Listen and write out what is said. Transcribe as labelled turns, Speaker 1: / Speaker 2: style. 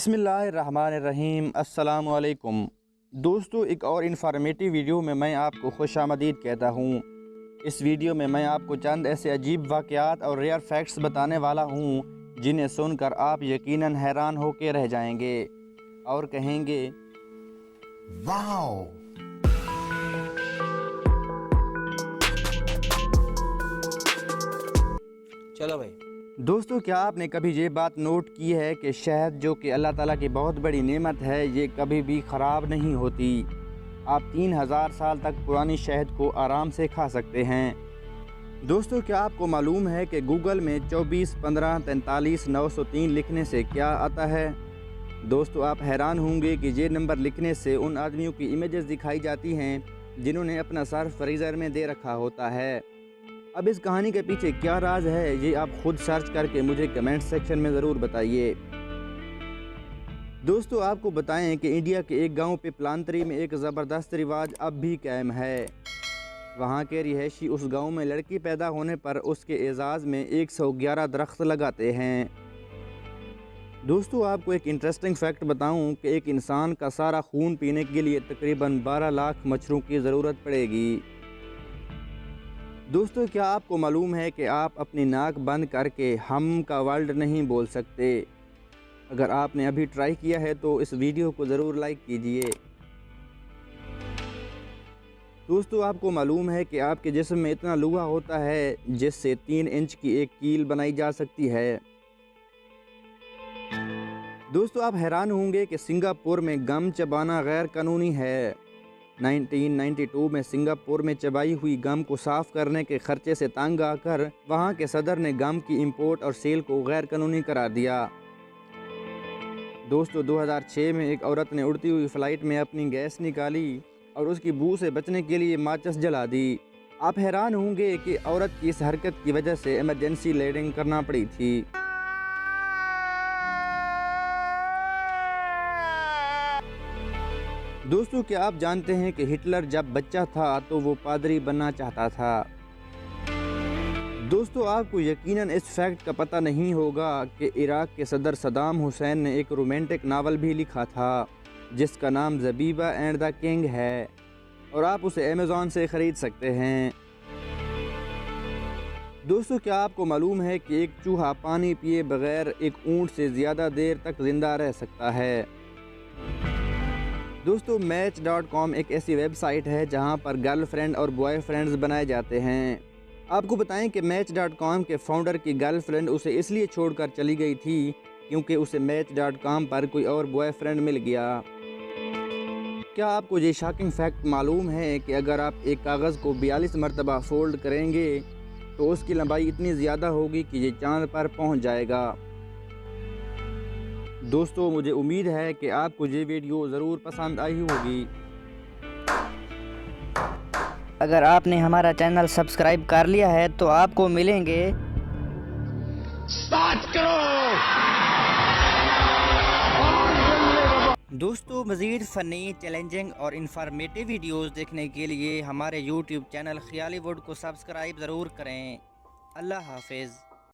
Speaker 1: बिस्मिल्लाहिर्रहमानिर्रहीम। अस्सलाम वालेकुम दोस्तों, एक और इन्फॉर्मेटिव वीडियो में मैं आपको खुशामदीद कहता हूँ। इस वीडियो में मैं आपको चंद ऐसे अजीब वाक़यात और रेयर फैक्ट्स बताने वाला हूँ जिन्हें सुनकर आप यकीनन हैरान होकर रह जाएंगे और कहेंगे वाओ। चलो भाई दोस्तों, क्या आपने कभी ये बात नोट की है कि शहद जो कि अल्लाह ताला की बहुत बड़ी नेमत है, ये कभी भी ख़राब नहीं होती। आप 3000 साल तक पुरानी शहद को आराम से खा सकते हैं। दोस्तों, क्या आपको मालूम है कि गूगल में 24 15 43 903 लिखने से क्या आता है? दोस्तों, आप हैरान होंगे कि ये नंबर लिखने से उन आदमियों की इमेजेस दिखाई जाती हैं जिन्होंने अपना सर फ्रीज़र में दे रखा होता है। अब इस कहानी के पीछे क्या राज है, ये आप खुद सर्च करके मुझे कमेंट सेक्शन में ज़रूर बताइए। दोस्तों, आपको बताएं कि इंडिया के एक गांव पे प्लांतरी में एक ज़बरदस्त रिवाज अब भी कायम है। वहां के रिहायशी उस गांव में लड़की पैदा होने पर उसके एजाज़ में 111 दरख्त लगाते हैं। दोस्तों, आपको एक इंटरेस्टिंग फैक्ट बताऊं कि एक इंसान का सारा खून पीने के लिए तकरीबन 12 लाख मच्छरों की ज़रूरत पड़ेगी। दोस्तों, क्या आपको मालूम है कि आप अपनी नाक बंद करके हम का वर्ड नहीं बोल सकते? अगर आपने अभी ट्राई किया है तो इस वीडियो को ज़रूर लाइक कीजिए। दोस्तों, आपको मालूम है कि आपके जिस्म में इतना लूहा होता है जिससे 3 इंच की एक कील बनाई जा सकती है। दोस्तों, आप हैरान होंगे कि सिंगापुर में गम चबाना गैर कानूनी है। 1992 में सिंगापुर में चबाई हुई गम को साफ करने के खर्चे से तंग आकर वहां के सदर ने गम की इंपोर्ट और सेल को गैर कानूनी करार दिया। दोस्तों, 2006 में एक औरत ने उड़ती हुई फ्लाइट में अपनी गैस निकाली और उसकी बू से बचने के लिए माचिस जला दी। आप हैरान होंगे कि औरत की इस हरकत की वजह से इमरजेंसी लैंडिंग करना पड़ी थी। दोस्तों, क्या आप जानते हैं कि हिटलर जब बच्चा था तो वो पादरी बनना चाहता था? दोस्तों, आपको यकीनन इस फैक्ट का पता नहीं होगा कि इराक के सदर सद्दाम हुसैन ने एक रोमांटिक नावल भी लिखा था जिसका नाम ज़बीबा एंड द किंग है और आप उसे अमेज़ॉन से ख़रीद सकते हैं। दोस्तों, क्या आपको मालूम है कि एक चूहा पानी पिए बगैर एक ऊंट से ज़्यादा देर तक ज़िंदा रह सकता है? दोस्तों, Match.com एक ऐसी वेबसाइट है जहां पर गर्लफ्रेंड और बॉयफ्रेंड्स बनाए जाते हैं। आपको बताएं कि Match.com के फाउंडर की गर्लफ्रेंड उसे इसलिए छोड़कर चली गई थी क्योंकि उसे Match.com पर कोई और बॉयफ्रेंड मिल गया। क्या आपको ये शॉकिंग फैक्ट मालूम है कि अगर आप एक कागज़ को 42 मरतबा फोल्ड करेंगे तो उसकी लंबाई इतनी ज़्यादा होगी कि ये चांद पर पहुंच जाएगा। दोस्तों, मुझे उम्मीद है कि आपको ये वीडियो ज़रूर पसंद आई होगी।
Speaker 2: अगर आपने हमारा चैनल सब्सक्राइब कर लिया है तो आपको मिलेंगे
Speaker 1: 7 करोड़। दोस्तों, मज़ीद फ़नी, चैलेंजिंग और इन्फॉर्मेटिव वीडियोज़ देखने के लिए हमारे YouTube चैनल ख़यालीवुड को सब्सक्राइब ज़रूर करें। अल्लाह हाफ़िज़।